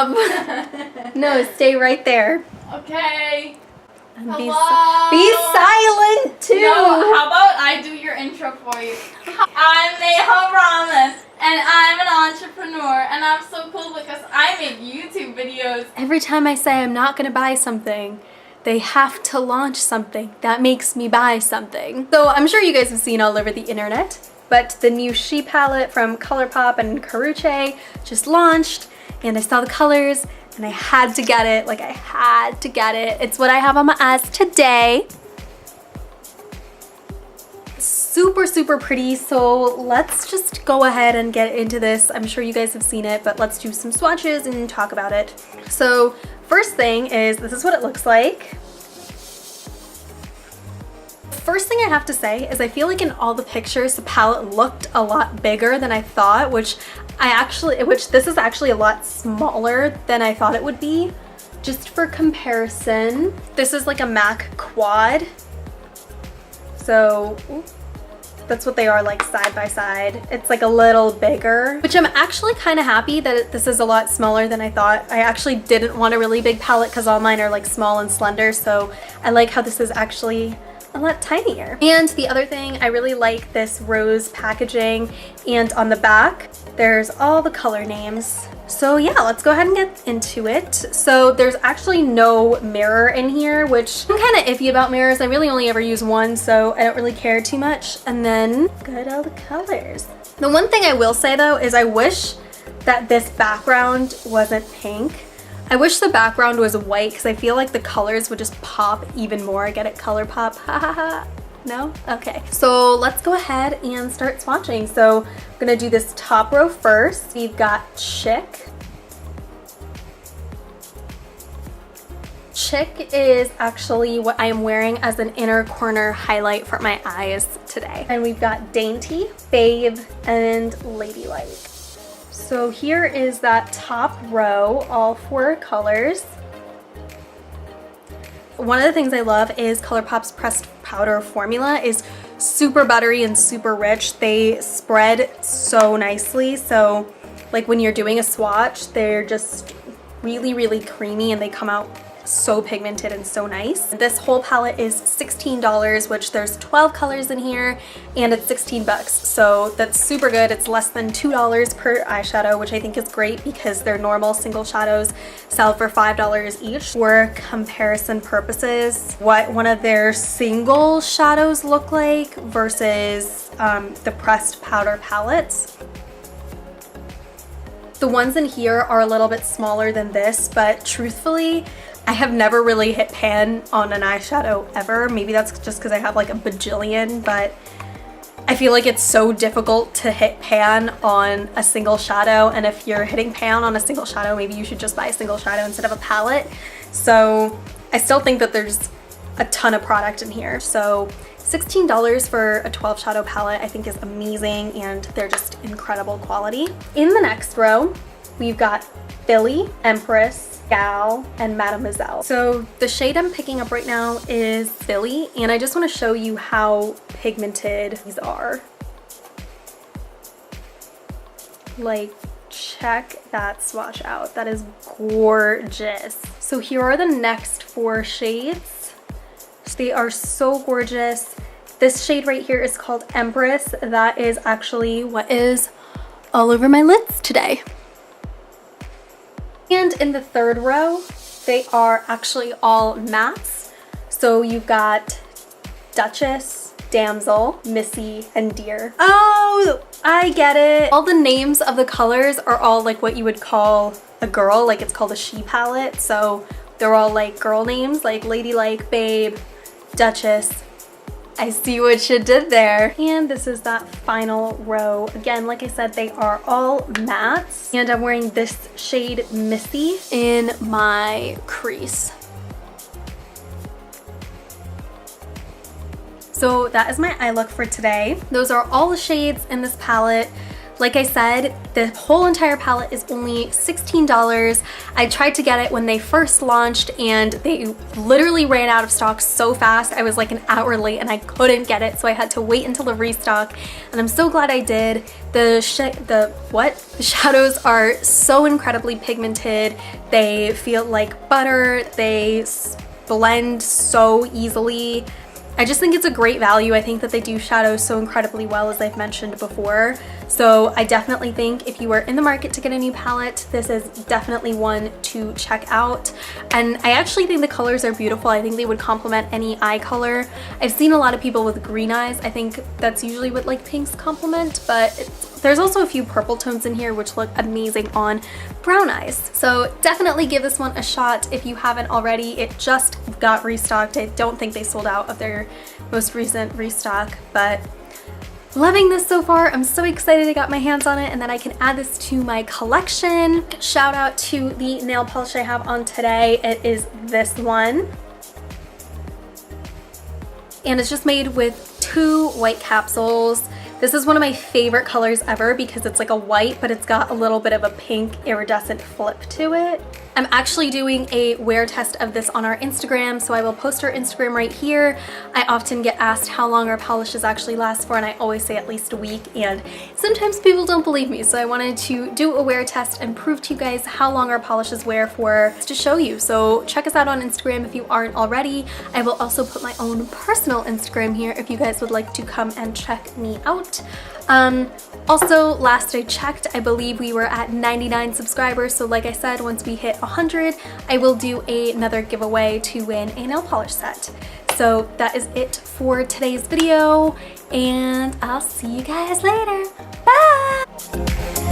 up. No, stay right there. Okay. And Hello. be silent too. No, how about I do your intro for you? I'm Neha Raman, and I'm an entrepreneur, and I'm so cool because I make YouTube videos. Every time I say I'm not gonna buy something, they have to launch something that makes me buy something. So I'm sure you guys have seen all over the internet, but the new She palette from Colourpop and Karrueche just launched, and I saw the colors and I had to get it. Like, I had to get it. It's what I have on my eyes today. Super, super pretty. So let's just go ahead and get into this. I'm sure you guys have seen it, but let's do some swatches and talk about it. So first thing is, this is what it looks like. First thing I have to say is I feel like in all the pictures the palette looked a lot bigger than I thought, which this is actually a lot smaller than I thought it would be. Just for comparison, this is like a MAC quad. So that's what they are like side by side. It's like a little bigger, which I'm actually kind of happy that this is a lot smaller than I thought. I actually didn't want a really big palette because all mine are like small and slender, so I like how this is actually a lot tinier. And the other thing, I really like this rose packaging, and on the back there's all the color names. So yeah, let's go ahead and get into it. So there's actually no mirror in here, which I'm kind of iffy about mirrors. I really only ever use one, so I don't really care too much. And then got all the colors. The one thing I will say though is I wish that this background wasn't pink. I wish the background was white because I feel like the colors would just pop even more. Get it? Colourpop. Ha ha ha. No? Okay. So let's go ahead and start swatching. So I'm gonna do this top row first. We've got Chic. Chic is actually what I am wearing as an inner corner highlight for my eyes today. And we've got Dainty, Babe, and Ladylike. So here is that top row, all 4 colors. One of the things I love is Colourpop's pressed powder formula is super buttery and super rich. They spread so nicely. So like when you're doing a swatch, they're just really, really creamy and they come out so pigmented and so nice. This whole palette is $16, which there's 12 colors in here, and it's 16 bucks. So that's super good. It's less than $2 per eyeshadow, which I think is great because their normal single shadows sell for $5 each. For comparison purposes, what one of their single shadows look like versus the pressed powder palettes. The ones in here are a little bit smaller than this, but truthfully, I have never really hit pan on an eyeshadow ever. Maybe that's just because I have like a bajillion, but I feel like it's so difficult to hit pan on a single shadow. And if you're hitting pan on a single shadow, maybe you should just buy a single shadow instead of a palette. So I still think that there's a ton of product in here. So $16 for a 12 shadow palette I think is amazing, and they're just incredible quality. In the next row, we've got Billy, Empress, Gal, and Mademoiselle. So the shade I'm picking up right now is Billy, and I just want to show you how pigmented these are. Like, check that swatch out. That is gorgeous. So here are the next 4 shades. They are so gorgeous. This shade right here is called Empress. That is actually what is all over my lids today. And in the 3rd row, they are actually all mattes. So you've got Duchess, Damsel, Missy, and Dear. Oh, I get it. All the names of the colors are all like what you would call a girl, like it's called a She palette. So they're all like girl names, like Ladylike, Babe, Duchess. I see what you did there. And this is that final row. Again, like I said, they are all mattes. And I'm wearing this shade Missy in my crease. So that is my eye look for today. Those are all the shades in this palette. Like I said, the whole entire palette is only $16. I tried to get it when they first launched and they literally ran out of stock so fast. I was like an hour late and I couldn't get it, so I had to wait until the restock, and I'm so glad I did. The shadows are so incredibly pigmented. They feel like butter. They blend so easily. I just think it's a great value. I think that they do shadows so incredibly well, as I've mentioned before. So I definitely think if you are in the market to get a new palette, this is definitely one to check out. And I actually think the colors are beautiful. I think they would complement any eye color. I've seen a lot of people with green eyes. I think that's usually what like pinks complement, but there's also a few purple tones in here which look amazing on brown eyes. So definitely give this one a shot if you haven't already. It just got restocked. I don't think they sold out of their most recent restock, but loving this so far. I'm so excited I got my hands on it and that I can add this to my collection. Shout out to the nail polish I have on today. It is this one. And it's just made with 2 white capsules. This is one of my favorite colors ever because it's like a white, but it's got a little bit of a pink iridescent flip to it. I'm actually doing a wear test of this on our Instagram, so I will post our Instagram right here. I often get asked how long our polishes actually last for, and I always say at least a week, and sometimes people don't believe me, so I wanted to do a wear test and prove to you guys how long our polishes wear for to show you. So check us out on Instagram if you aren't already. I will also put my own personal Instagram here if you guys would like to come and check me out. Also, last I checked, I believe we were at 99 subscribers, so like I said, once we hit 100, I will do another giveaway to win a nail polish set. So that is it for today's video, and I'll see you guys later. Bye!